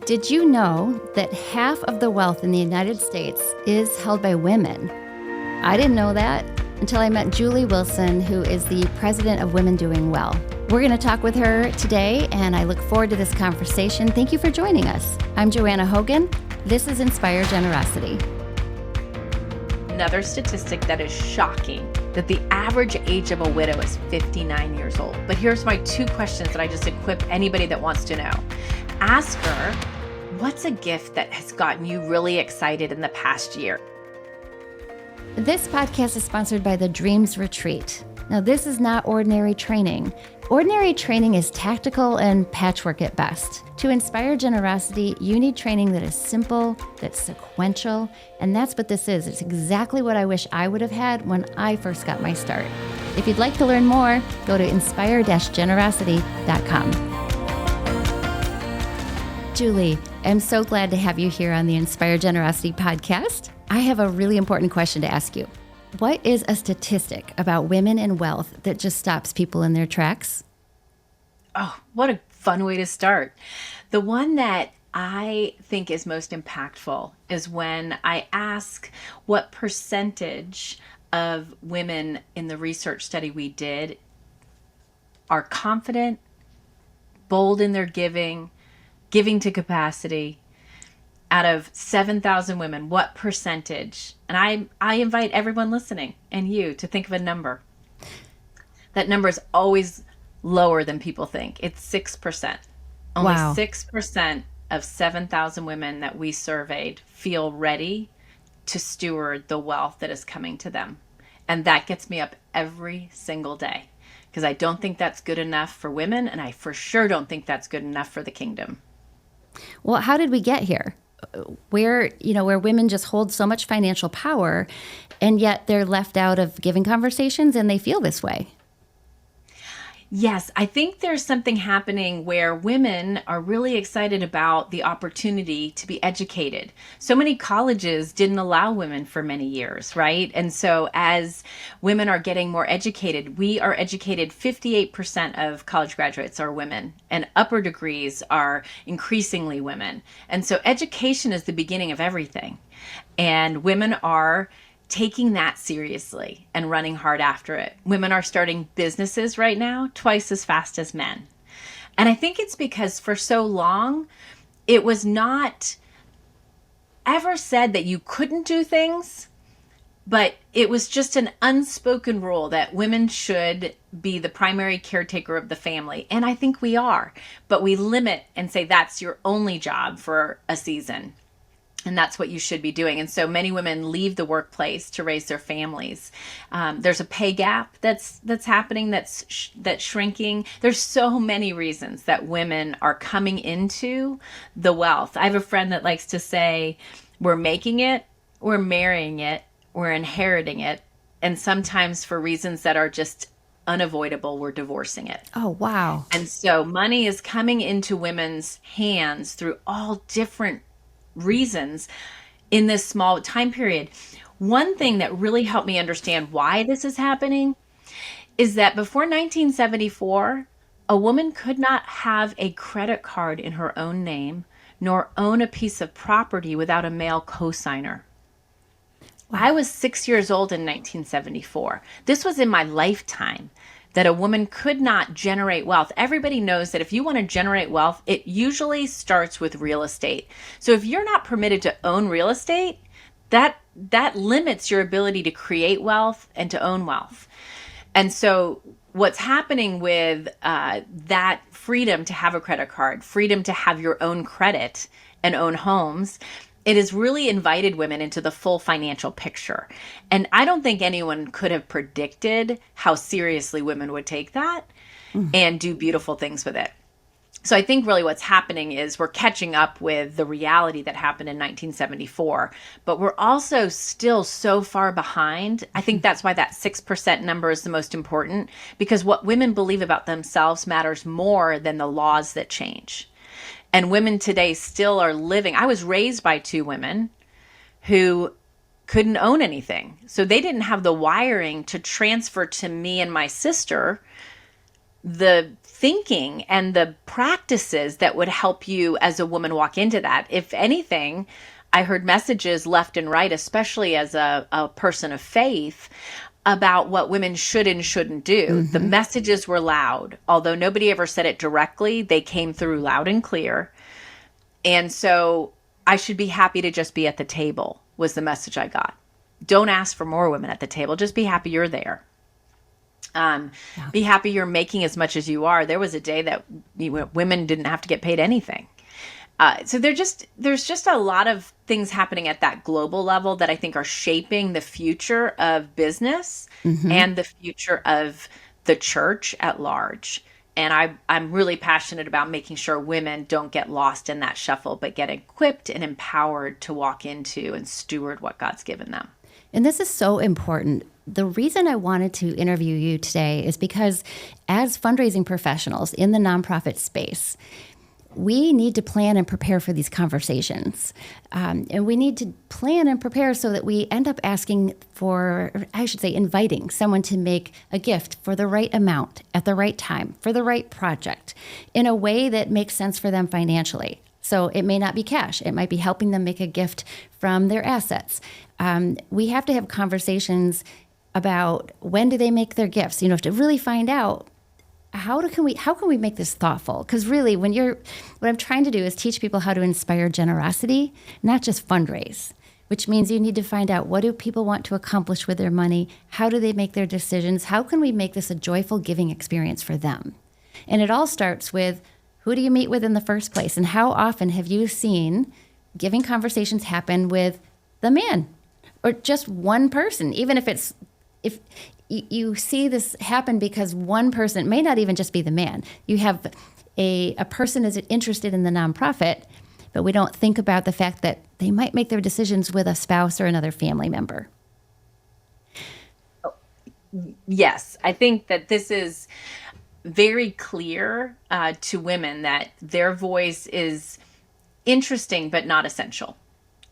Did you know that half of the wealth in the United States is held by women? I didn't know that until I met Julie Wilson, who is the president of Women Doing Well. We're going to talk with her today, and I look forward to this conversation. Thank you for joining us. I'm Joanna Hogan. This is Inspire Generosity. Another statistic that is shocking, that the average age of a widow is 59 years old. But here's my two questions that I just equip anybody that wants to know. Ask her, what's a gift that has gotten you really excited in the past year? This podcast is sponsored by the Dreams Retreat. Now, this is not ordinary training. Ordinary training is tactical and patchwork at best. To inspire generosity, you need training that is simple, that's sequential, and that's what this is. It's exactly what I wish I would have had when I first got my start. If you'd like to learn more, go to inspire-generosity.com. Julie, I'm so glad to have you here on the Inspire Generosity podcast. I have a really important question to ask you. What is a statistic about women and wealth that just stops people in their tracks? Oh, what a fun way to start. The one that I think is most impactful is when I ask what percentage of women in the research study we did are confident, bold in their giving to capacity. Out of 7,000 women, what percentage? And I invite everyone listening and you to think of a number. That number is always lower than people think. It's 6%. Only Wow. 6% of 7,000 women that we surveyed feel ready to steward the wealth that is coming to them. And that gets me up every single day because I don't think that's good enough for women, and I for sure don't think that's good enough for the kingdom. Well, how did we get here? Where women just hold so much financial power, and yet they're left out of giving conversations and they feel this way. Yes, I think there's something happening where women are really excited about the opportunity to be educated. So many colleges didn't allow women for many years, right? And so as women are getting more educated, we are educated, 58% of college graduates are women, and upper degrees are increasingly women. And so education is the beginning of everything. And women are taking that seriously and running hard after it. Women are starting businesses right now twice as fast as men. And I think it's because for so long, it was not ever said that you couldn't do things, but it was just an unspoken rule that women should be the primary caretaker of the family. And I think we are, but we limit and say that's your only job for a season. And that's what you should be doing. And so many women leave the workplace to raise their families. There's a pay gap that's happening, that's shrinking. There's so many reasons that women are coming into the wealth. I have a friend that likes to say, we're making it, we're marrying it, we're inheriting it. And sometimes for reasons that are just unavoidable, we're divorcing it. Oh, wow. And so money is coming into women's hands through all different reasons in this small time period. One thing that really helped me understand why this is happening is that before 1974, a woman could not have a credit card in her own name nor own a piece of property without a male cosigner. I was 6 years old in 1974. This was in my lifetime that a woman could not generate wealth. Everybody knows that if you want to generate wealth, it usually starts with real estate. So if you're not permitted to own real estate, that limits your ability to create wealth and to own wealth. And so what's happening with that freedom to have a credit card, freedom to have your own credit and own homes, it has really invited women into the full financial picture. And I don't think anyone could have predicted how seriously women would take that and do beautiful things with it. So I think really what's happening is we're catching up with the reality that happened in 1974, but we're also still so far behind. I think that's why that 6% number is the most important, because what women believe about themselves matters more than the laws that change. And women today still are living. I was raised by two women who couldn't own anything. So they didn't have the wiring to transfer to me and my sister the thinking and the practices that would help you as a woman walk into that. If anything, I heard messages left and right, especially as a person of faith, about what women should and shouldn't do. The messages were loud. Although nobody ever said it directly, they came through loud and clear. And so I should be happy to just be at the table was the message I got. Don't ask for more women at the table. Just be happy you're there. Be happy you're making as much as you are. There was a day that women didn't have to get paid anything. So there's just a lot of things happening at that global level that I think are shaping the future of business and the future of the church at large. And I'm really passionate about making sure women don't get lost in that shuffle, but get equipped and empowered to walk into and steward what God's given them. And this is so important. The reason I wanted to interview you today is because as fundraising professionals in the nonprofit space, we need to plan and prepare for these conversations. And we need to plan and prepare so that we end up asking for, or I should say, inviting someone to make a gift for the right amount at the right time for the right project in a way that makes sense for them financially. So it may not be cash. It might be helping them make a gift from their assets. We have to have conversations about when do they make their gifts, to really find out how can we make this thoughtful? Because really, what I'm trying to do is teach people how to inspire generosity, not just fundraise, which means you need to find out what do people want to accomplish with their money? How do they make their decisions? How can we make this a joyful giving experience for them? And it all starts with who do you meet with in the first place? And how often have you seen giving conversations happen with the man or just one person, even if you see this happen because one person, it may not even just be the man. You have a person is interested in the nonprofit, but we don't think about the fact that they might make their decisions with a spouse or another family member. Yes, I think that this is very clear to women that their voice is interesting but not essential.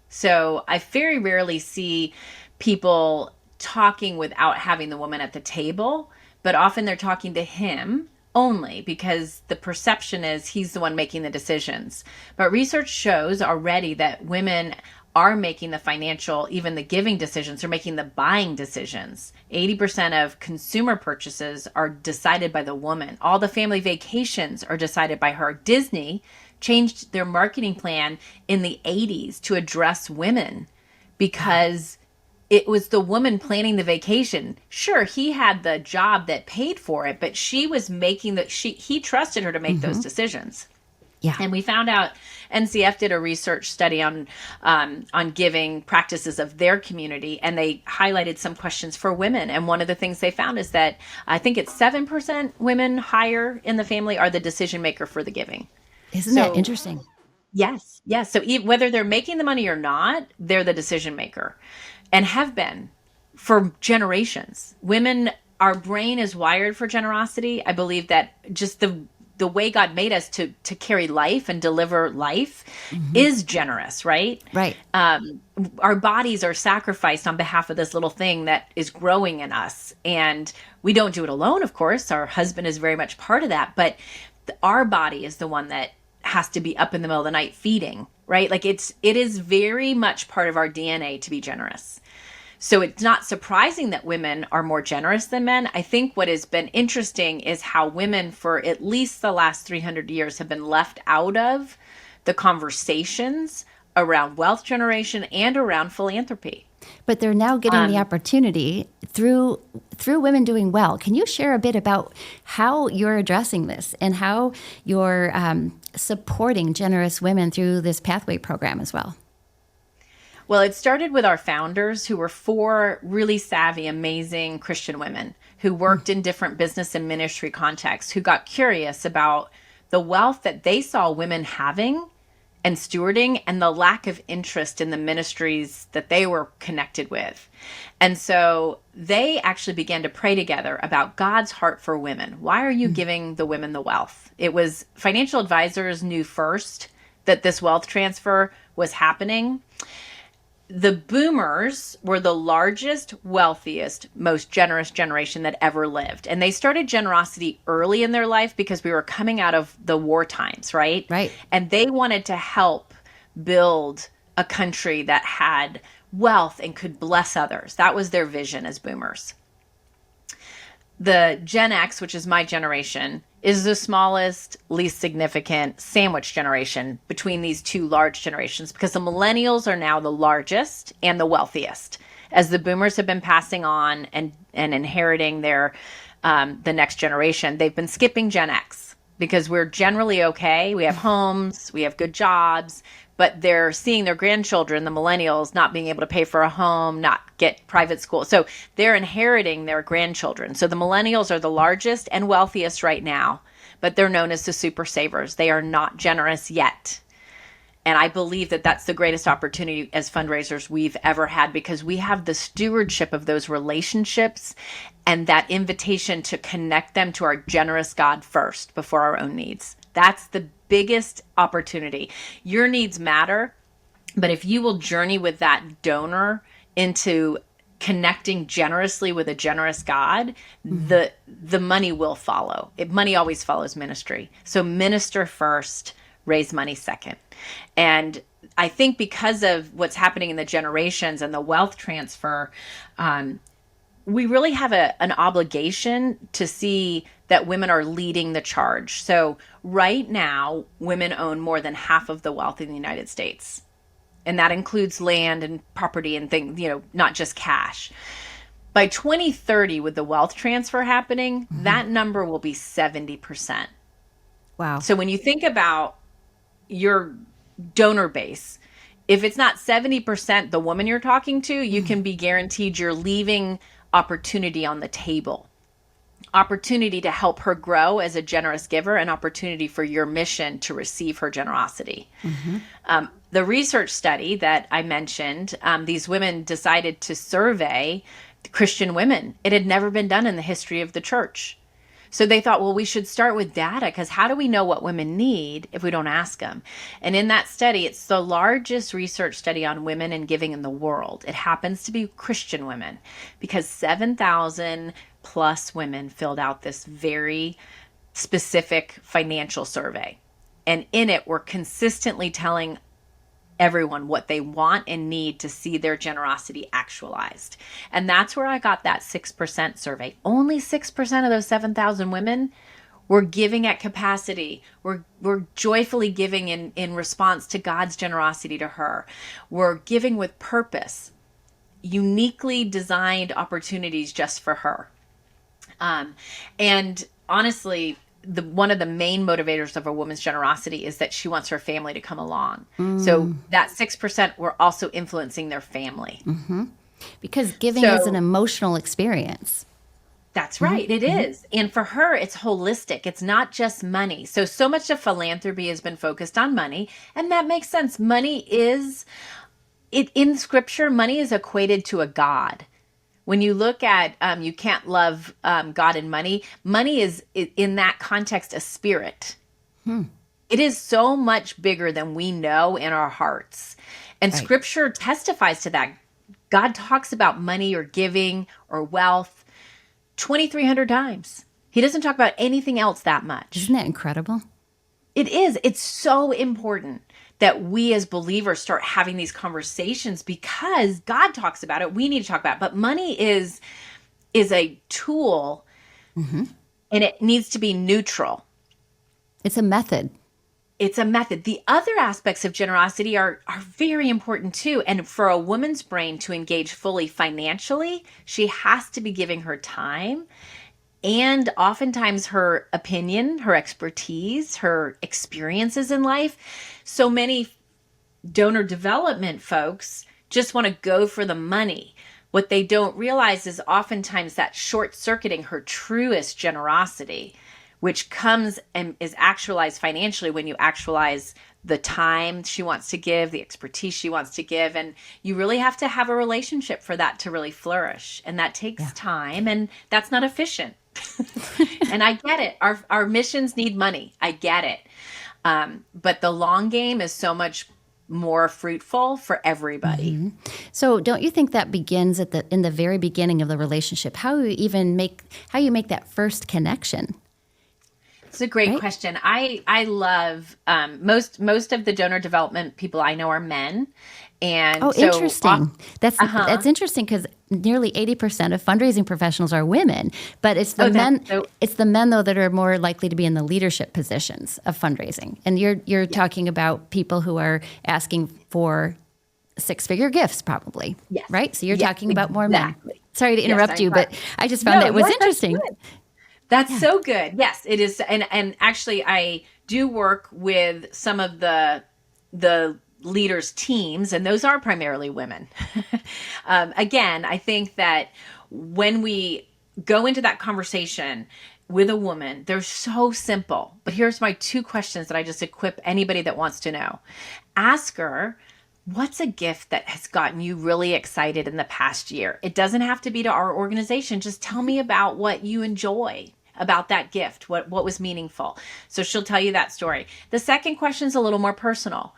So I very rarely see people talking without having the woman at the table, but often they're talking to him only because the perception is he's the one making the decisions. But research shows already that women are making the financial, even the giving decisions, or making the buying decisions. 80% of consumer purchases are decided by the woman. All the family vacations are decided by her. Disney changed their marketing plan in the 80s to address women because it was the woman planning the vacation. Sure, he had the job that paid for it, but she was making he trusted her to make those decisions. Yeah. And we found out NCF did a research study on giving practices of their community, and they highlighted some questions for women. And one of the things they found is that I think it's 7% women higher in the family are the decision maker for the giving. Isn't that interesting? Yes. Yes. So whether they're making the money or not, they're the decision maker and have been for generations. Women, our brain is wired for generosity. I believe that just the way God made us to carry life and deliver life is generous, right? Right. Our bodies are sacrificed on behalf of this little thing that is growing in us. And we don't do it alone, of course. Our husband is very much part of that. But our body is the one that has to be up in the middle of the night feeding, right? Like it is very much part of our DNA to be generous. So it's not surprising that women are more generous than men. I think what has been interesting is how women for at least the last 300 years have been left out of the conversations around wealth generation and around philanthropy. But they're now getting the opportunity through women doing well. Can you share a bit about how you're addressing this and how you're supporting generous women through this Pathway program as well? Well, it started with our founders, who were 4 really savvy, amazing Christian women who worked in different business and ministry contexts, who got curious about the wealth that they saw women having and stewarding and the lack of interest in the ministries that they were connected with. And so they actually began to pray together about God's heart for women. Why are you giving the women the wealth? It was financial advisors knew first that this wealth transfer was happening. the boomers were the largest, wealthiest, most generous generation that ever lived. And they started generosity early in their life because we were coming out of the war times, right? Right. And they wanted to help build a country that had wealth and could bless others. That was their vision as boomers. The Gen X, which is my generation, is the smallest, least significant sandwich generation between these two large generations, because the millennials are now the largest and the wealthiest, as the boomers have been passing on and inheriting their the next generation. They've been skipping Gen X because we're generally okay. We have homes, we have good jobs, but they're seeing their grandchildren, the millennials, not being able to pay for a home, not get private school. So they're inheriting their grandchildren. So the millennials are the largest and wealthiest right now, but they're known as the super savers. They are not generous yet. And I believe that that's the greatest opportunity as fundraisers we've ever had, because we have the stewardship of those relationships and that invitation to connect them to our generous God first before our own needs. That's the biggest opportunity. Your needs matter, but if you will journey with that donor into connecting generously with a generous God, the money will follow. Money always follows ministry. So minister first, raise money second. And I think because of what's happening in the generations and the wealth transfer, we really have an obligation to see that women are leading the charge. So right now, women own more than half of the wealth in the United States. And that includes land and property and things, not just cash. By 2030, with the wealth transfer happening, that number will be 70%. Wow. So when you think about your donor base, if it's not 70% the woman you're talking to, you can be guaranteed you're leaving opportunity on the table. Opportunity to help her grow as a generous giver, and opportunity for your mission to receive her generosity. The research study that I mentioned, these women decided to survey Christian women. It had never been done in the history of the church. So they thought, well, we should start with data, because how do we know what women need if we don't ask them? And in that study, it's the largest research study on women and giving in the world. It happens to be Christian women, because 7,000 plus women filled out this very specific financial survey. And in it, we're consistently telling everyone what they want and need to see their generosity actualized. And that's where I got that 6% survey. Only 6% of those 7,000 women were giving at capacity. We're joyfully giving in response to God's generosity to her. We're giving with purpose, uniquely designed opportunities just for her. And honestly, one of the main motivators of a woman's generosity is that she wants her family to come along. So that 6%, we're also influencing their family. Because giving is an emotional experience. That's right. It is. And for her, it's holistic. It's not just money. So much of philanthropy has been focused on money, and that makes sense. Money is, in scripture, money is equated to a god. When you look at, you can't love God and money, money is, in that context, a spirit. It is so much bigger than we know in our hearts. And scripture testifies to that. God talks about money or giving or wealth 2,300 times. He doesn't talk about anything else that much. Isn't that incredible? It is. It's so important that we as believers start having these conversations, because God talks about it. We need to talk about it. But money is a tool, and it needs to be neutral. It's a method. It's a method. The other aspects of generosity are very important too. And for a woman's brain to engage fully financially, she has to be giving her time, and oftentimes her opinion, her expertise, her experiences in life. So many donor development folks just want to go for the money. What they don't realize is oftentimes that short-circuiting her truest generosity, which comes and is actualized financially when you actualize the time she wants to give, the expertise she wants to give. And you really have to have a relationship for that to really flourish. And that takes time, and that's not efficient. And I get it. Our missions need money. I get it. But the long game is so much more fruitful for everybody. So don't you think that begins in the very beginning of the relationship? How you make that first connection? It's a great Right? question. I love most of the donor development people I know are men, and Oh, so interesting. uh-huh. That's interesting because nearly 80% of fundraising professionals are women, but it's the Oh, that's men. so It's the men though that are more likely to be in the leadership positions of fundraising. And you're yeah, talking about people who are asking for six-figure gifts, probably, yes, right? So you're yes, talking about more men. exactly. Sorry to Yes, interrupt I'm you, glad. but I just found No, that was that's interesting. good. That's Yeah. so good. Yes, it is. And actually, I do work with some of the leaders' teams, and those are primarily women. Again, I think that when we go into that conversation with a woman, they're so simple. But here's my two questions that I just equip anybody that wants to know. Ask her, what's a gift that has gotten you really excited in the past year? It doesn't have to be to our organization. Just tell me about what you enjoy about that gift, what was meaningful. So she'll tell you that story. The second question is a little more personal.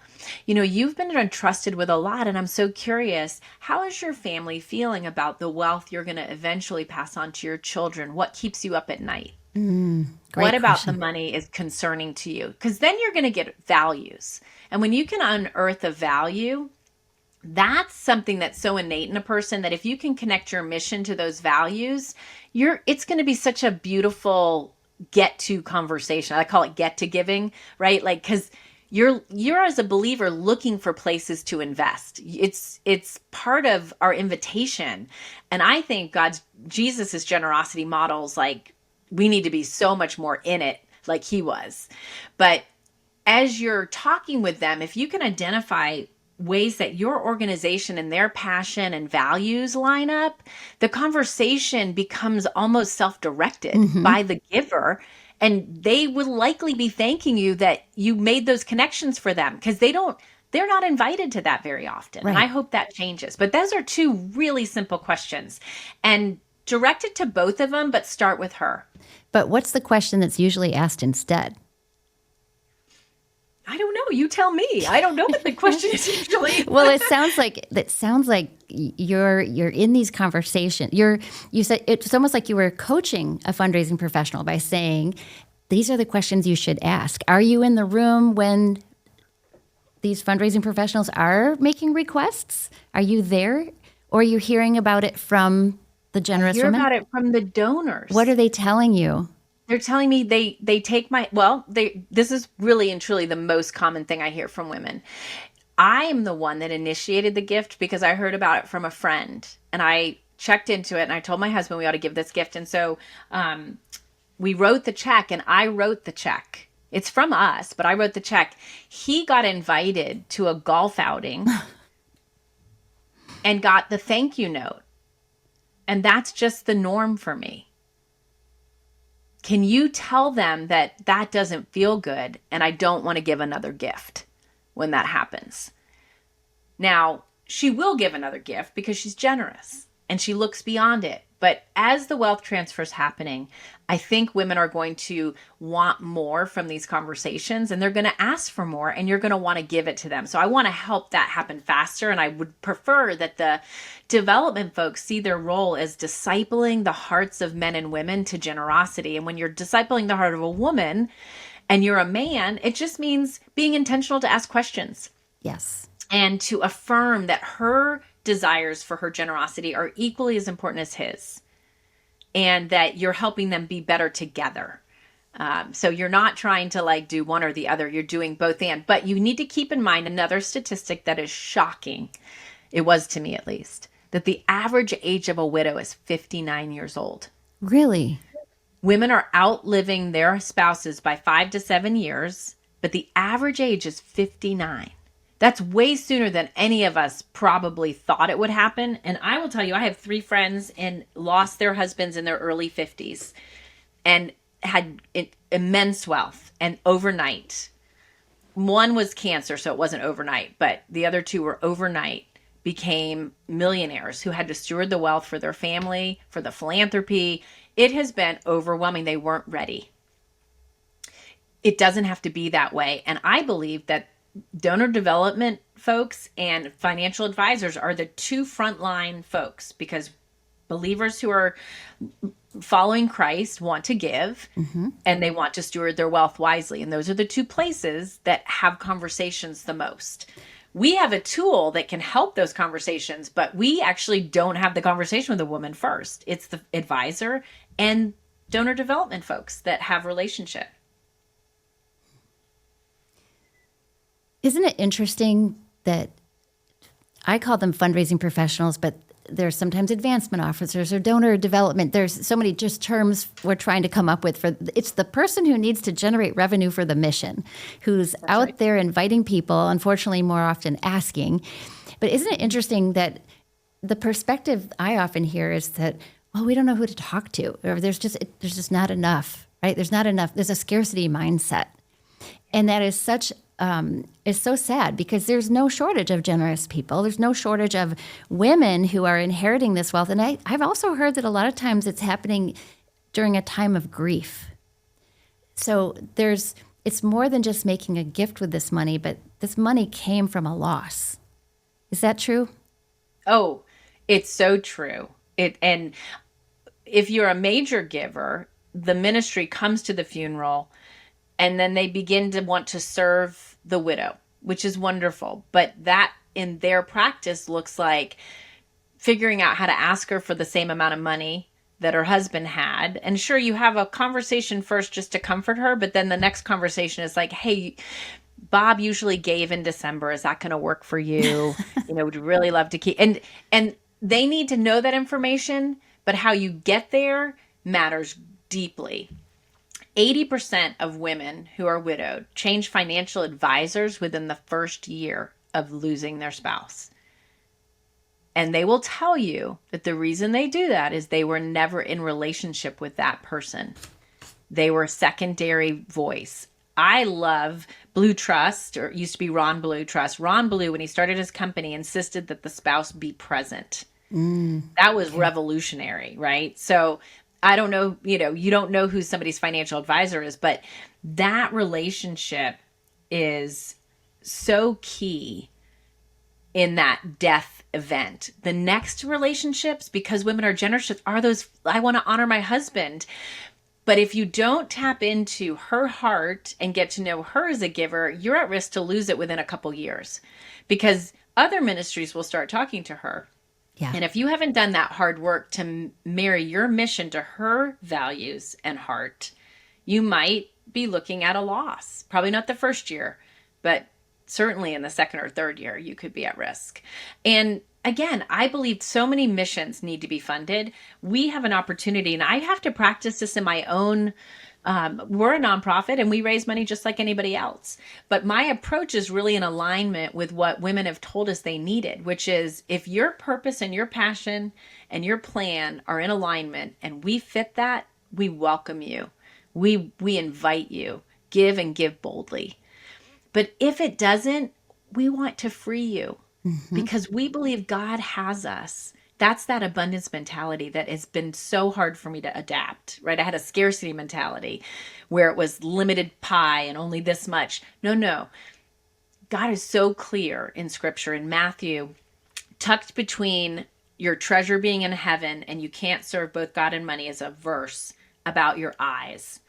You've been entrusted with a lot, and I'm so curious, how is your family feeling about the wealth you're going to eventually pass on to your children? What keeps you up at night? What Great about the question. money is concerning to you? Because then you're going to get values. And when you can unearth a value, that's something that's so innate in a person that if you can connect your mission to those values, it's going to be such a beautiful get to conversation. I call it get to giving, right? Like, because you're as a believer looking for places to invest. It's part of our invitation. And I think Jesus's generosity models, like, we need to be so much more in it like he was. But as you're talking with them, if you can identify ways that your organization and their passion and values line up, the conversation becomes almost self-directed by the giver. And they will likely be thanking you that you made those connections for them, because they're not invited to that very often. And I Right. hope that changes. But those are two really simple questions. And direct it to both of them, but start with her. But what's the question that's usually asked instead? I don't know. You tell me. I don't know what the question is usually. Well, it sounds like you're in these conversations. You said it's almost like you were coaching a fundraising professional by saying, these are the questions you should ask. Are you in the room when these fundraising professionals are making requests? Are you there? Or are you hearing about it from the I generous hear women? about it from the donors. What are they telling you? They're telling me they take this is really and truly the most common thing I hear from women. I am the one that initiated the gift because I heard about it from a friend, and I checked into it, and I told my husband we ought to give this gift. And so we wrote the check, and I wrote the check. It's from us, but I wrote the check. He got invited to a golf outing and got the thank you note. And that's just the norm for me. Can you tell them that that doesn't feel good and I don't want to give another gift when that happens? Now, she will give another gift because she's generous and she looks beyond it. But as the wealth transfer is happening, I think women are going to want more from these conversations, and they're going to ask for more, and you're going to want to give it to them. So I want to help that happen faster. And I would prefer that the development folks see their role as discipling the hearts of men and women to generosity. And when you're discipling the heart of a woman and you're a man, it just means being intentional to ask questions Yes. and to affirm that her desires for her generosity are equally as important as his, and that you're helping them be better together. So you're not trying to like do one or the other. You're doing both and. But you need to keep in mind another statistic that is shocking. It was to me, at least, that the average age of a widow is 59 years old. Really? Women are outliving their spouses by 5 to 7 years, but the average age is 59. That's way sooner than any of us probably thought it would happen. And I will tell you, I have 3 friends and lost their husbands in their early 50s and had immense wealth, and overnight. One was cancer, so it wasn't overnight, but the other 2 were overnight became millionaires who had to steward the wealth for their family, for the philanthropy. It has been overwhelming. They weren't ready. It doesn't have to be that way. And I believe that donor development folks and financial advisors are the two frontline folks, because believers who are following Christ want to give, and they want to steward their wealth wisely. And those are the two places that have conversations the most. We have a tool that can help those conversations, but we actually don't have the conversation with the woman first. It's the advisor and donor development folks that have relationship. Isn't it interesting that I call them fundraising professionals, but there's sometimes advancement officers or donor development. There's so many just terms we're trying to come up with for it's the person who needs to generate revenue for the mission, who's out there inviting people, unfortunately more often asking. But isn't it interesting that the perspective I often hear is that, well, we don't know who to talk to, or there's just not enough, right? There's not enough. There's a scarcity mindset. And that is is so sad, because there's no shortage of generous people. There's no shortage of women who are inheriting this wealth. And I've also heard that a lot of times it's happening during a time of grief. So it's more than just making a gift with this money, but this money came from a loss. Is that true? Oh, it's so true. And if you're a major giver, the ministry comes to the funeral, and then they begin to want to serve the widow, which is wonderful. But that in their practice looks like figuring out how to ask her for the same amount of money that her husband had. And sure, you have a conversation first just to comfort her, but then the next conversation is like, hey, Bob usually gave in December. Is that going to work for you? Would really love to keep. And they need to know that information, but how you get there matters deeply. 80% of women who are widowed change financial advisors within the first year of losing their spouse. And they will tell you that the reason they do that is they were never in relationship with that person. They were a secondary voice. I love Blue Trust, or it used to be Ron Blue Trust. Ron Blue, when he started his company, insisted that the spouse be present. That was revolutionary, right? So I don't know, you don't know who somebody's financial advisor is, but that relationship is so key in that death event. The next relationships, because women are generous, are those, I want to honor my husband. But if you don't tap into her heart and get to know her as a giver, you're at risk to lose it within a couple years, because other ministries will start talking to her. Yeah. And if you haven't done that hard work to marry your mission to her values and heart, you might be looking at a loss. Probably not the first year, but certainly in the second or third year, you could be at risk. And again, I believe so many missions need to be funded. We have an opportunity, and I have to practice this in my own. We're a nonprofit and we raise money just like anybody else. But my approach is really in alignment with what women have told us they needed, which is if your purpose and your passion and your plan are in alignment and we fit that, we welcome you. We invite you. Give and give boldly. But if it doesn't, we want to free you because we believe God has us. That's that abundance mentality that has been so hard for me to adapt, right? I had a scarcity mentality where it was limited pie and only this much. No. God is so clear in Scripture, in Matthew, tucked between your treasure being in heaven and you can't serve both God and money is a verse about your eyes.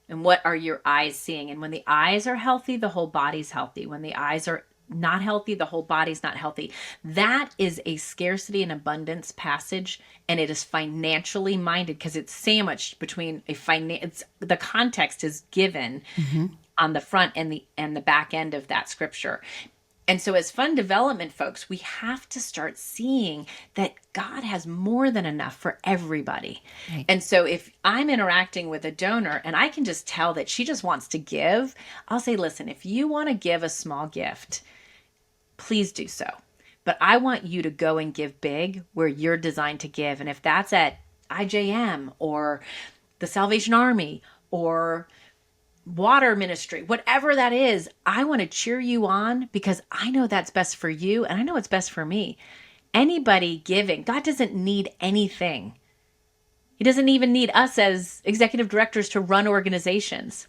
And what are your eyes seeing? And when the eyes are healthy, the whole body's healthy. When the eyes are not healthy, the whole body's not healthy. That is a scarcity and abundance passage, and it is financially minded because it's sandwiched between the context is given on the front and the back end of that scripture. And so as fund development folks, we have to start seeing that God has more than enough for everybody. Right. And so if I'm interacting with a donor and I can just tell that she just wants to give, I'll say, listen, if you want to give a small gift, please do so. But I want you to go and give big where you're designed to give. And if that's at IJM or the Salvation Army or water ministry, whatever that is, I want to cheer you on because I know that's best for you and I know it's best for me. Anybody giving, God doesn't need anything. He doesn't even need us as executive directors to run organizations.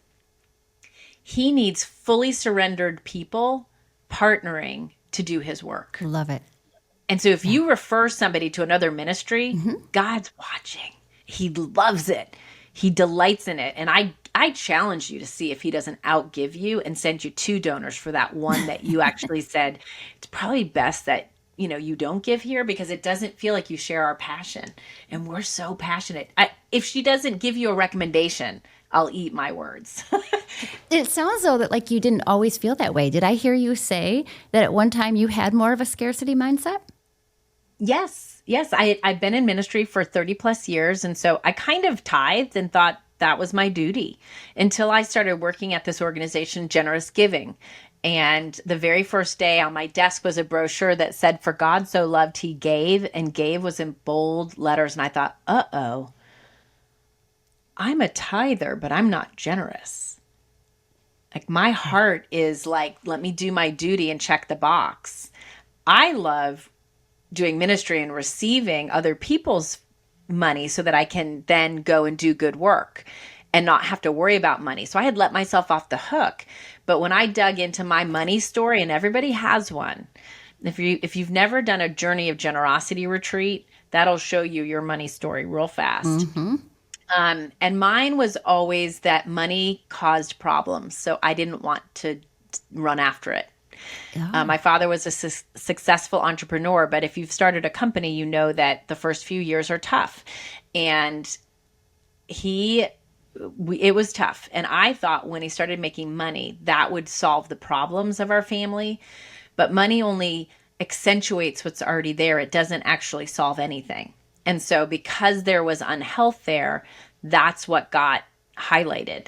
He needs fully surrendered people partnering to do his work. Love it. And so if you refer somebody to another ministry, God's watching. He loves it. He delights in it. And I challenge you to see if he doesn't outgive you and send you 2 donors for that one that you actually said, it's probably best that, you don't give here, because it doesn't feel like you share our passion. And we're so passionate. If she doesn't give you a recommendation, I'll eat my words. It sounds though that like you didn't always feel that way. Did I hear you say that at one time you had more of a scarcity mindset? Yes. I've been in ministry for 30 plus years. And so I kind of tithed and thought that was my duty until I started working at this organization, Generous Giving. And the very first day on my desk was a brochure that said, "For God so loved, he gave," and "gave" was in bold letters. And I thought, uh-oh, I'm a tither, but I'm not generous. Like my heart is like, let me do my duty and check the box. I love doing ministry and receiving other people's money so that I can then go and do good work and not have to worry about money. So I had let myself off the hook. But when I dug into my money story, and everybody has one, if you've never done a journey of generosity retreat, that'll show you your money story real fast. And mine was always that money caused problems. So I didn't want to run after it. Yeah. My father was a successful entrepreneur, but if you've started a company, you know that the first few years are tough. And it was tough. And I thought when he started making money, that would solve the problems of our family. But money only accentuates what's already there. It doesn't actually solve anything. And so because there was unhealth there, that's what got highlighted.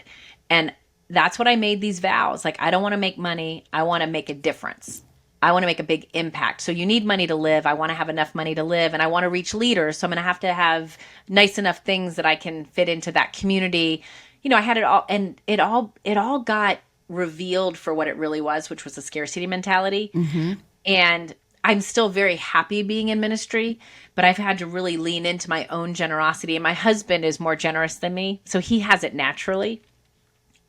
And that's what I made these vows. Like, I don't want to make money. I want to make a difference. I want to make a big impact. So you need money to live. I want to have enough money to live, and I want to reach leaders. So I'm going to have nice enough things that I can fit into that community. I had it all, and it all got revealed for what it really was, which was a scarcity mentality. And I'm still very happy being in ministry, but I've had to really lean into my own generosity. And my husband is more generous than me, so he has it naturally.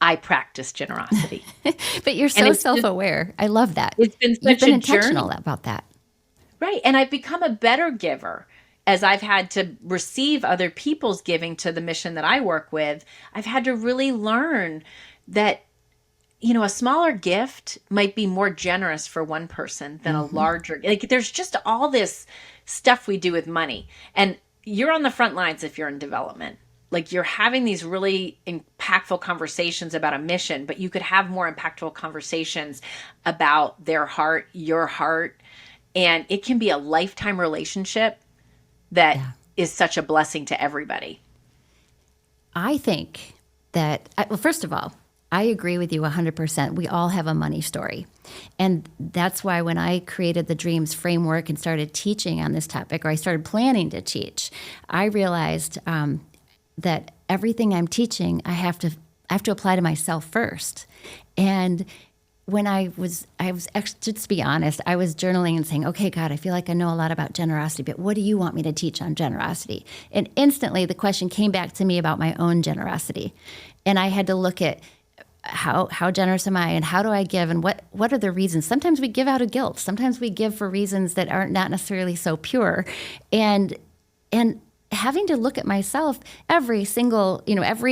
I practice generosity. But you're so self-aware. I love that. It's been such You've been a intentional journey about that. Right. And I've become a better giver as I've had to receive other people's giving to the mission that I work with. I've had to really learn that, a smaller gift might be more generous for one person than a larger. Like, there's just all this stuff we do with money. And you're on the front lines if you're in development. Like, you're having these really impactful conversations about a mission, but you could have more impactful conversations about their heart, your heart. And it can be a lifetime relationship that is such a blessing to everybody. I think that, well, first of all, I agree with you 100%. We all have a money story. And that's why when I created the Dreams framework and started teaching on this topic, or I started planning to teach, I realized that everything I'm teaching, I have to apply to myself first. And when I was just to be honest, I was journaling and saying, okay, God, I feel like I know a lot about generosity, but what do you want me to teach on generosity? And instantly the question came back to me about my own generosity. And I had to look at how generous am I, and how do I give, and what are the reasons? Sometimes we give out of guilt. Sometimes we give for reasons that aren't not necessarily so pure. And having to look at myself, every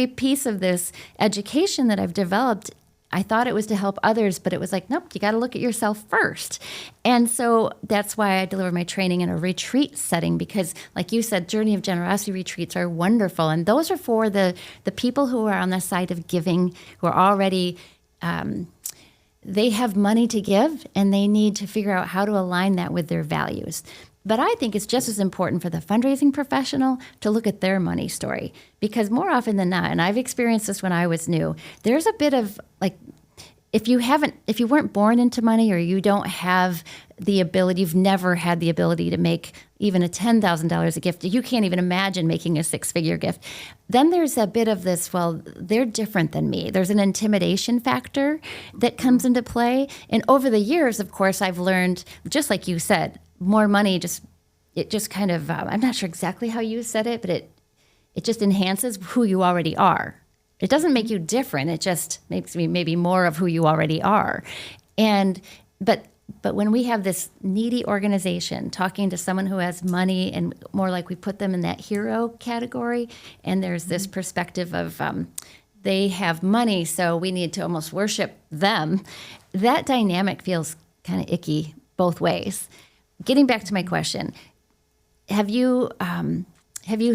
piece of this education that I've developed, I thought it was to help others, but it was like, nope, you got to look at yourself first. And so that's why I deliver my training in a retreat setting, because like you said, Journey of Generosity retreats are wonderful. And those are for the people who are on the side of giving, who are already, they have money to give, and they need to figure out how to align that with their values. But I think it's just as important for the fundraising professional to look at their money story, because more often than not, and I've experienced this when I was new, there's a bit of like, if you weren't born into money, or you don't have the ability, you've never had the ability to make even a $10,000 a gift, you can't even imagine making a 6-figure gift, then there's a bit of this, well, they're different than me. There's an intimidation factor that comes into play. And over the years, of course, I've learned, just like you said, more money it just kind of, I'm not sure exactly how you said it, but it just enhances who you already are. It doesn't make you different. It just makes me maybe more of who you already are. But But when we have this needy organization talking to someone who has money, and more like we put them in that hero category, and there's this perspective of they have money, so we need to almost worship them, that dynamic feels kind of icky both ways. Getting back to my question, have you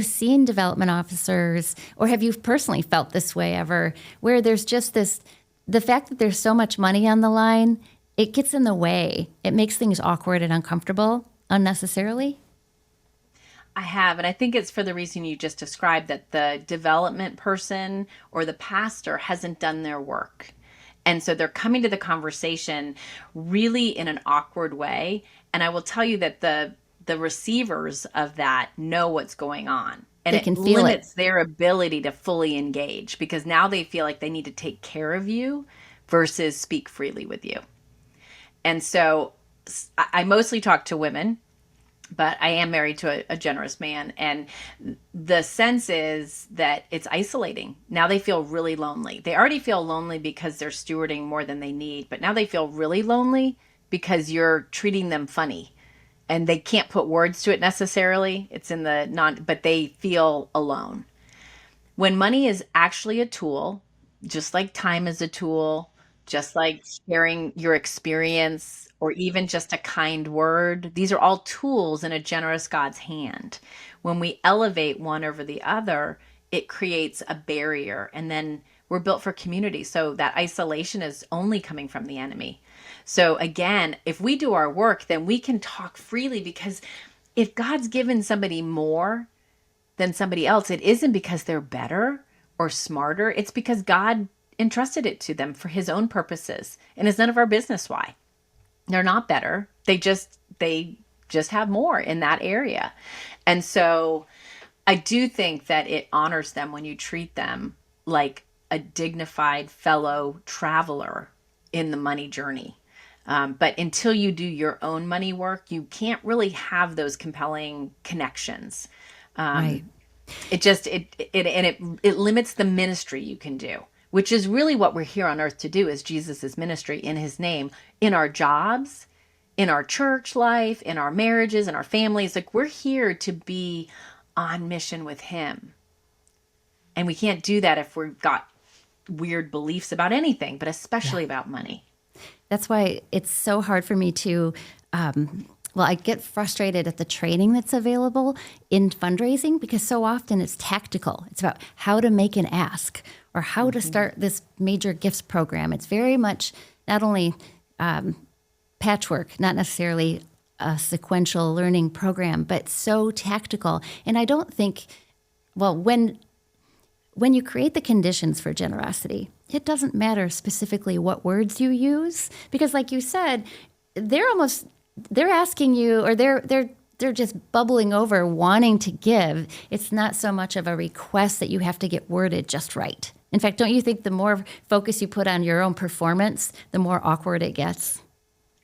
seen development officers, or have you personally felt this way ever, where there's just the fact that there's so much money on the line, it gets in the way. It makes things awkward and uncomfortable unnecessarily? I have, and I think it's for the reason you just described, that the development person or the pastor hasn't done their work. And so they're coming to the conversation really in an awkward way. And I will tell you that the receivers of that know what's going on. And They it can feel it. limits their ability to fully engage, because now they feel like they need to take care of you versus speak freely with you. And so I mostly talk to women, but I am married to a generous man. And the sense is that it's isolating. Now they feel really lonely. They already feel lonely because they're stewarding more than they need, but now they feel really lonely because you're treating them funny. And they can't put words to it necessarily. It's in the but they feel alone. When money is actually a tool, just like time is a tool, just like sharing your experience, or even just a kind word, these are all tools in a generous God's hand. When we elevate one over the other, it creates a barrier, and then we're built for community. So that isolation is only coming from the enemy. So again, if we do our work, then we can talk freely, because if God's given somebody more than somebody else, it isn't because they're better or smarter. It's because God entrusted it to them for his own purposes. And it's none of our business why. They're not better. They just have more in that area. And so I do think that it honors them when you treat them like a dignified fellow traveler in the money journey. But until you do your own money work, you can't really have those compelling connections. Right. It limits the ministry you can do, which is really what we're here on earth to do, is Jesus's ministry in his name, in our jobs, in our church life, in our marriages, in our families. Like, we're here to be on mission with him. And we can't do that if we've got weird beliefs about anything, but especially about money. That's why it's so hard for me to, I get frustrated at the training that's available in fundraising, because so often it's tactical. It's about how to make an ask or how to start this major gifts program. It's very much not only patchwork, not necessarily a sequential learning program, but so tactical. And I don't think, when you create the conditions for generosity, it doesn't matter specifically what words you use, because like you said, they're asking you, or they're just bubbling over wanting to give. It's not so much of a request that you have to get worded just right. In fact, don't you think the more focus you put on your own performance, the more awkward it gets?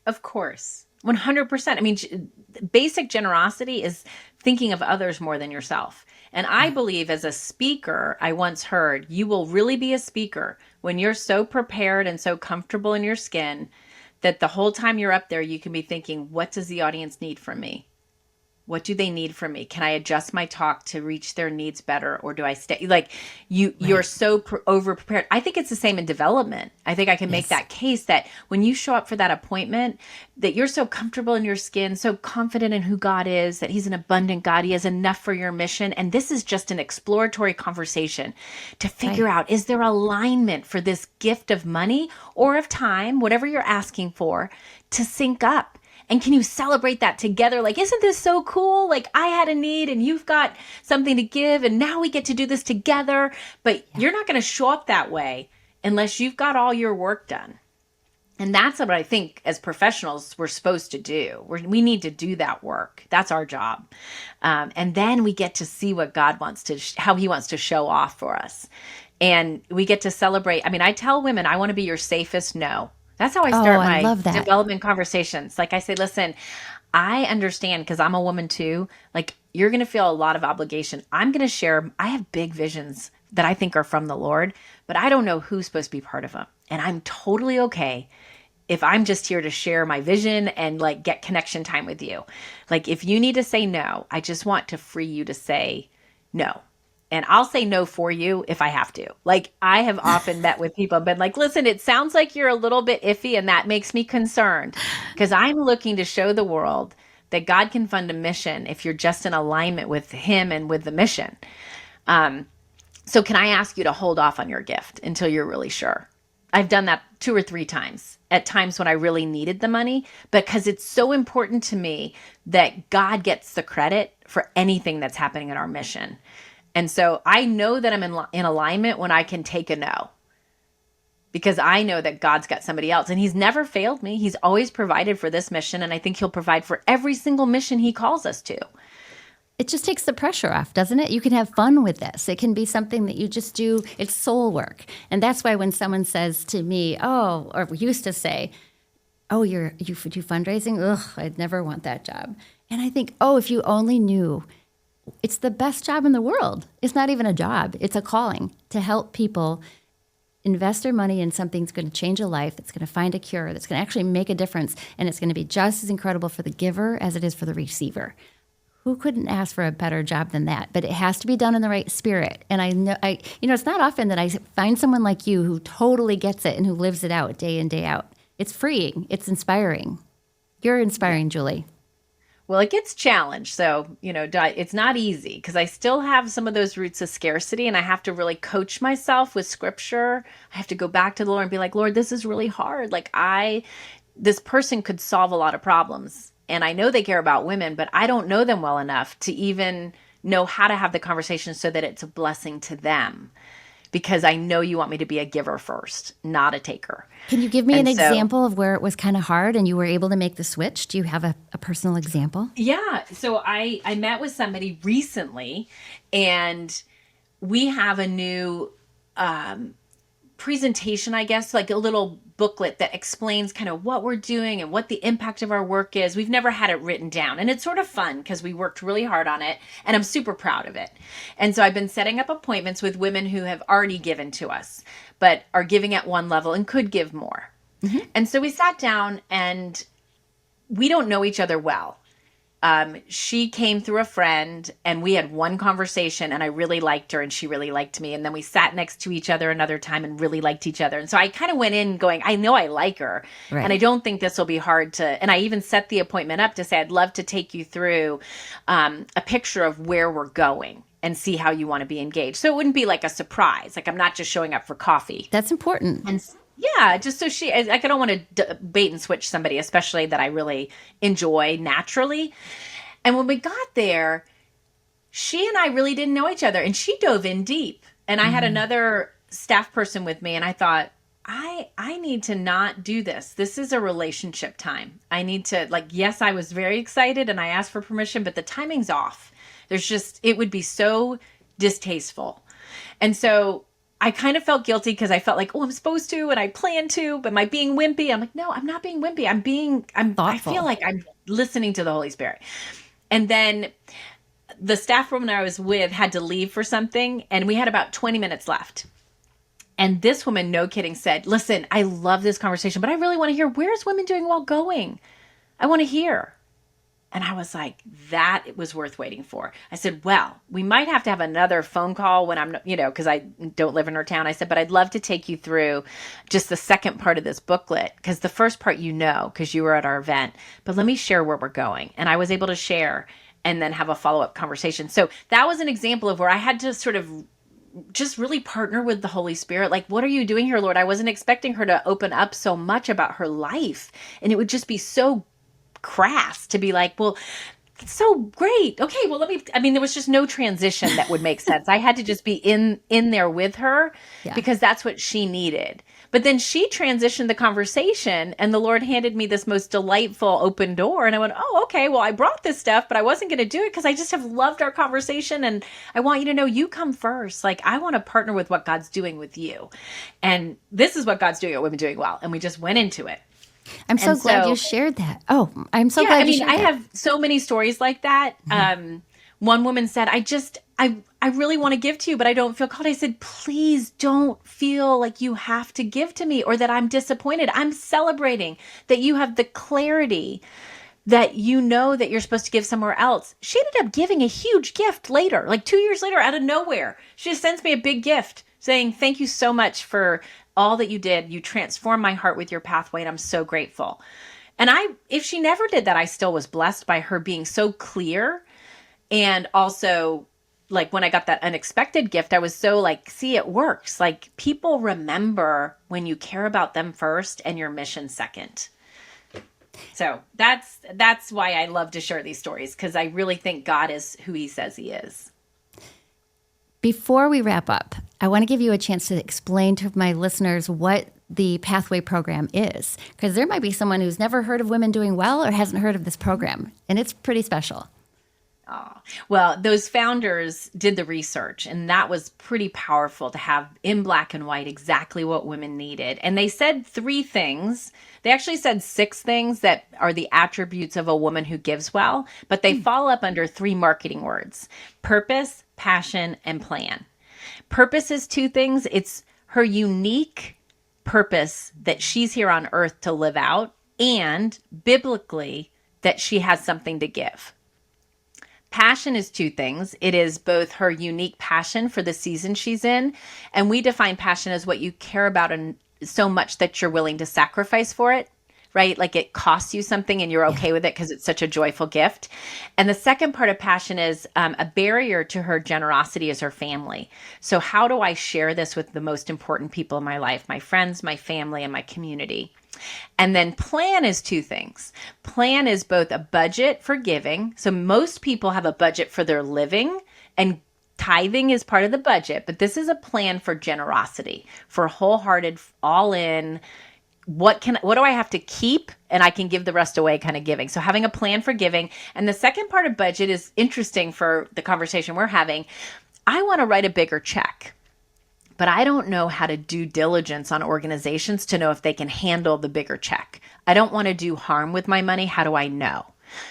Of course. 100%. I mean, basic generosity is thinking of others more than yourself. And I believe, as a speaker, I once heard, you will really be a speaker when you're so prepared and so comfortable in your skin that the whole time you're up there, you can be thinking, what does the audience need from me? What do they need from me? Can I adjust my talk to reach their needs better? Or do I stay? Like, you're so over prepared. I think it's the same in development. I think I can make that case that when you show up for that appointment, that you're so comfortable in your skin, so confident in who God is, that he's an abundant God. He has enough for your mission. And this is just an exploratory conversation to figure out, is there alignment for this gift of money or of time, whatever you're asking for, to sync up? And can you celebrate that together? Like, isn't this so cool? Like, I had a need and you've got something to give, and now we get to do this together. But you're not going to show up that way unless you've got all your work done. And that's what I think as professionals we're supposed to do. We need to do that work. That's our job. And then we get to see what God wants to, how he wants to show off for us. And we get to celebrate. I mean, I tell women, I want to be your safest no. That's how I start my development conversations. Like, I say, listen, I understand, because I'm a woman too. Like, you're going to feel a lot of obligation. I'm going to share. I have big visions that I think are from the Lord, but I don't know who's supposed to be part of them. And I'm totally okay if I'm just here to share my vision and like get connection time with you. Like if you need to say no, I just want to free you to say no. And I'll say no for you if I have to. Like I have often met with people and been like, listen, it sounds like you're a little bit iffy and that makes me concerned because I'm looking to show the world that God can fund a mission if you're just in alignment with him and with the mission. So can I ask you to hold off on your gift until you're really sure? I've done that 2 or 3 times at times when I really needed the money because it's so important to me that God gets the credit for anything that's happening in our mission. And so I know that I'm in alignment when I can take a no because I know that God's got somebody else and he's never failed me. He's always provided for this mission. And I think he'll provide for every single mission he calls us to. It just takes the pressure off, doesn't it? You can have fun with this. It can be something that you just do. It's soul work. And that's why when someone says to me, oh, or used to say, oh, you do fundraising? Ugh, I'd never want that job. And I think, oh, if you only knew, it's the best job in the world. It's not even a job. It's a calling to help people invest their money in something that's going to change a life, that's going to find a cure, that's going to actually make a difference, and it's going to be just as incredible for the giver as it is for the receiver. Who couldn't ask for a better job than that? But it has to be done in the right spirit. And I know, it's not often that I find someone like you who totally gets it and who lives it out day in, day out. It's freeing. It's inspiring. You're inspiring, Julie. Well, it gets challenged. So, it's not easy because I still have some of those roots of scarcity and I have to really coach myself with scripture. I have to go back to the Lord and be like, Lord, this is really hard. Like this person could solve a lot of problems. And I know they care about women, but I don't know them well enough to even know how to have the conversation so that it's a blessing to them. Because I know you want me to be a giver first, not a taker. Can you give me an example of where it was kind of hard and you were able to make the switch? Do you have a personal example? Yeah. So I met with somebody recently and we have a new presentation, I guess, like a little booklet that explains kind of what we're doing and what the impact of our work is. We've never had it written down and it's sort of fun because we worked really hard on it and I'm super proud of it. And so I've been setting up appointments with women who have already given to us, but are giving at one level and could give more. Mm-hmm. And so we sat down and we don't know each other well. She came through a friend and we had one conversation and I really liked her and she really liked me. And then we sat next to each other another time and really liked each other. And so I kind of went in going, I know I like her and I don't think this will be hard to, and I even set the appointment up to say, I'd love to take you through a picture of where we're going and see how you want to be engaged. So it wouldn't be like a surprise. Like I'm not just showing up for coffee. That's important. And yeah, just so I don't want to bait and switch somebody, especially that I really enjoy naturally. And when we got there, she and I really didn't know each other and she dove in deep. And I had another staff person with me and I thought, I need to not do this. This is a relationship time. I need to yes, I was very excited and I asked for permission, but the timing's off. It would be so distasteful. And so I kind of felt guilty because I felt like, oh, I'm supposed to, and I plan to, but am I being wimpy? I'm like, no, I'm not being wimpy. I feel like I'm listening to the Holy Spirit. And then the staff woman I was with had to leave for something, and we had about 20 minutes left. And this woman, no kidding, said, listen, I love this conversation, but I really want to hear, where's Women Doing Well going? I want to hear. And I was like, that was worth waiting for. I said, well, we might have to have another phone call when I'm, because I don't live in her town. I said, but I'd love to take you through just the second part of this booklet, because the first part, because you were at our event, but let me share where we're going. And I was able to share and then have a follow-up conversation. So that was an example of where I had to sort of just really partner with the Holy Spirit. Like, what are you doing here, Lord? I wasn't expecting her to open up so much about her life. And it would just be so crass to be like, well, it's so great. Okay, well, there was just no transition that would make sense. I had to just be in there with her because that's what she needed. But then she transitioned the conversation and the Lord handed me this most delightful open door. And I went, oh, okay, well, I brought this stuff, but I wasn't going to do it because I just have loved our conversation. And I want you to know you come first. Like, I want to partner with what God's doing with you. And this is what God's doing at Women Doing Well. And we just went into it. I'm so glad you shared that. Oh, I'm so glad you shared that. I have so many stories like that. Mm-hmm. One woman said, I really want to give to you, but I don't feel called. I said, please don't feel like you have to give to me or that I'm disappointed. I'm celebrating that you have the clarity that you know that you're supposed to give somewhere else. She ended up giving a huge gift later, like 2 years later, out of nowhere. She just sends me a big gift saying, thank you so much for all that you did. You transformed my heart with your pathway, and I'm so grateful. And if she never did that, I still was blessed by her being so clear. And also, like, when I got that unexpected gift, I was so like, see, it works. Like, people remember when you care about them first and your mission second. So that's why I love to share these stories, because I really think God is who he says he is. Before we wrap up, I want to give you a chance to explain to my listeners what the Pathway program is, because there might be someone who's never heard of Women Doing Well or hasn't heard of this program, and it's pretty special. Oh, well, those founders did the research, and that was pretty powerful to have in black and white exactly what women needed. And they said 3 things. They actually said 6 things that are the attributes of a woman who gives well, but they fall up under 3 marketing words: purpose, passion, and plan. Purpose is 2 things. It's her unique purpose that she's here on earth to live out, and biblically that she has something to give. Passion is 2 things. It is both her unique passion for the season she's in, and we define passion as what you care about and so much that you're willing to sacrifice for it, right? Like, it costs you something and you're okay with it because it's such a joyful gift. And the second part of passion is a barrier to her generosity is her family. So how do I share this with the most important people in my life, my friends, my family, and my community? And then plan is 2 things. Plan is both a budget for giving. So most people have a budget for their living, and tithing is part of the budget, but this is a plan for generosity, for wholehearted, all in. What do I have to keep, and I can give the rest away kind of giving. So having a plan for giving. And the second part of budget is interesting for the conversation we're having. I want to write a bigger check, but I don't know how to do diligence on organizations to know if they can handle the bigger check. I don't want to do harm with my money. How do I know?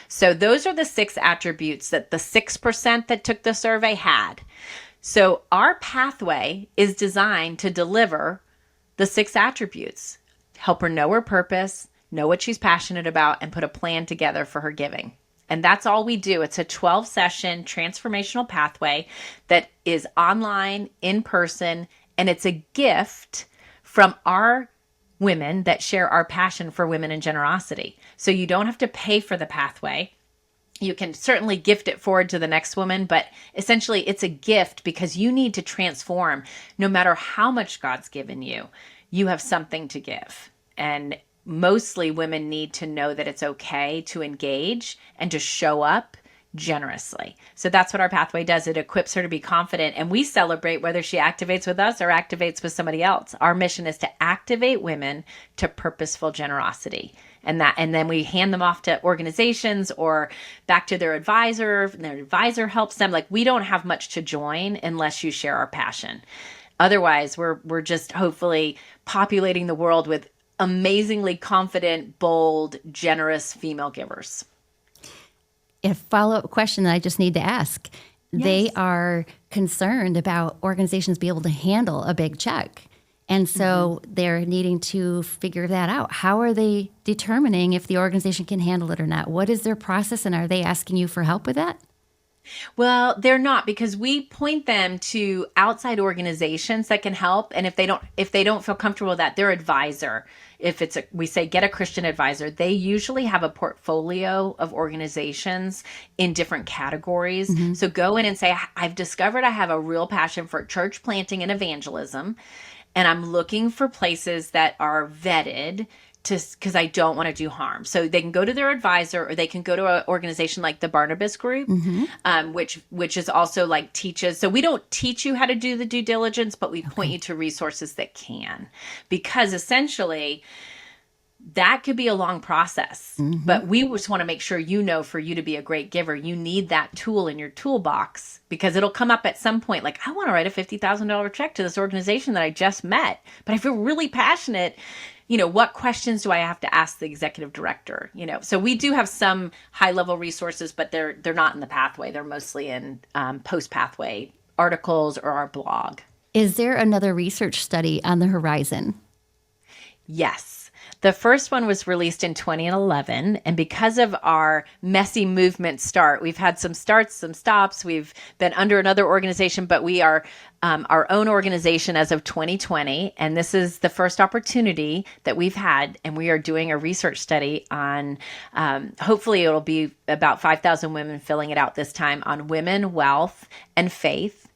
So those are the 6 attributes that the 6% that took the survey had. So our pathway is designed to deliver the 6 attributes. Help her know her purpose, know what she's passionate about, and put a plan together for her giving. And that's all we do. It's a 12-session transformational pathway that is online, in person, and it's a gift from our women that share our passion for women and generosity. So you don't have to pay for the pathway. You can certainly gift it forward to the next woman, but essentially it's a gift because you need to transform. No matter how much God's given you, you have something to give. And mostly women need to know that it's okay to engage and to show up generously. So that's what our pathway does. It equips her to be confident, and we celebrate whether she activates with us or activates with somebody else. Our mission is to activate women to purposeful generosity. And then we hand them off to organizations or back to their advisor, and their advisor helps them. Like, we don't have much to join unless you share our passion. Otherwise, we're just hopefully populating the world with amazingly confident, bold, generous female givers. A follow-up question that I just need to ask. Yes. They are concerned about organizations being able to handle a big check. And so they're needing to figure that out. How are they determining if the organization can handle it or not? What is their process, and are they asking you for help with that? Well, they're not, because we point them to outside organizations that can help. And if they don't feel comfortable with that, their advisor, we say get a Christian advisor. They usually have a portfolio of organizations in different categories. Mm-hmm. So go in and say, I've discovered I have a real passion for church planting and evangelism, and I'm looking for places that are vetted because I don't want to do harm. So they can go to their advisor, or they can go to an organization like the Barnabas Group, which is also like teaches. So we don't teach you how to do the due diligence, but we point you to resources that can, because essentially that could be a long process. Mm-hmm. But we just want to make sure, for you to be a great giver, you need that tool in your toolbox, because it'll come up at some point. Like, I want to write a $50,000 check to this organization that I just met, but I feel really passionate. what questions do I have to ask the executive director? So we do have some high level resources, but they're not in the pathway. They're mostly in post pathway articles or our blog. Is there another research study on the horizon? Yes. The first one was released in 2011, and because of our messy movement start, we've had some starts, some stops. We've been under another organization, but we are our own organization as of 2020, and this is the first opportunity that we've had, and we are doing a research study on, hopefully it'll be about 5,000 women filling it out this time, on women, wealth, and faith.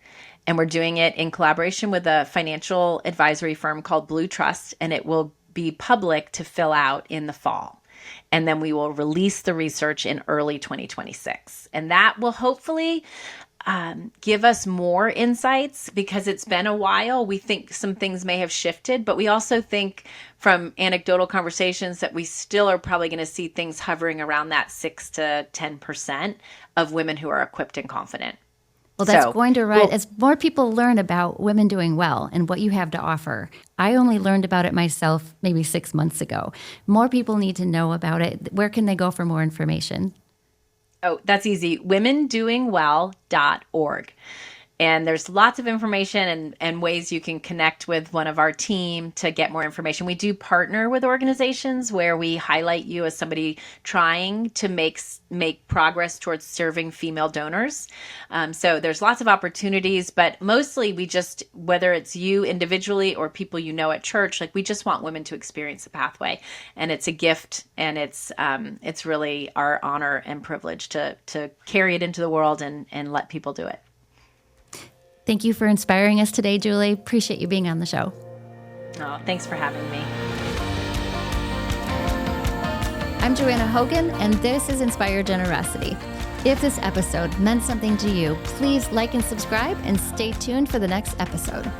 And we're doing it in collaboration with a financial advisory firm called Blue Trust, and it will be public to fill out in the fall. And then we will release the research in early 2026. And that will hopefully give us more insights, because it's been a while. We think some things may have shifted, but we also think from anecdotal conversations that we still are probably going to see things hovering around that 6 to 10% of women who are equipped and confident. Well, that's going to rise as more people learn about women doing well and what you have to offer. I only learned about it myself maybe 6 months ago. More people need to know about it. Where can they go for more information? Oh, that's easy. womendoingwell.org. And there's lots of information and ways you can connect with one of our team to get more information. We do partner with organizations where we highlight you as somebody trying to make progress towards serving female donors. So there's lots of opportunities, but mostly we just, whether it's you individually or people at church, like we just want women to experience the pathway. And it's a gift, and it's really our honor and privilege to carry it into the world and let people do it. Thank you for inspiring us today, Julie. Appreciate you being on the show. Oh, thanks for having me. I'm Joanna Hogan, and this is Inspire Generosity. If this episode meant something to you, please like and subscribe, and stay tuned for the next episode.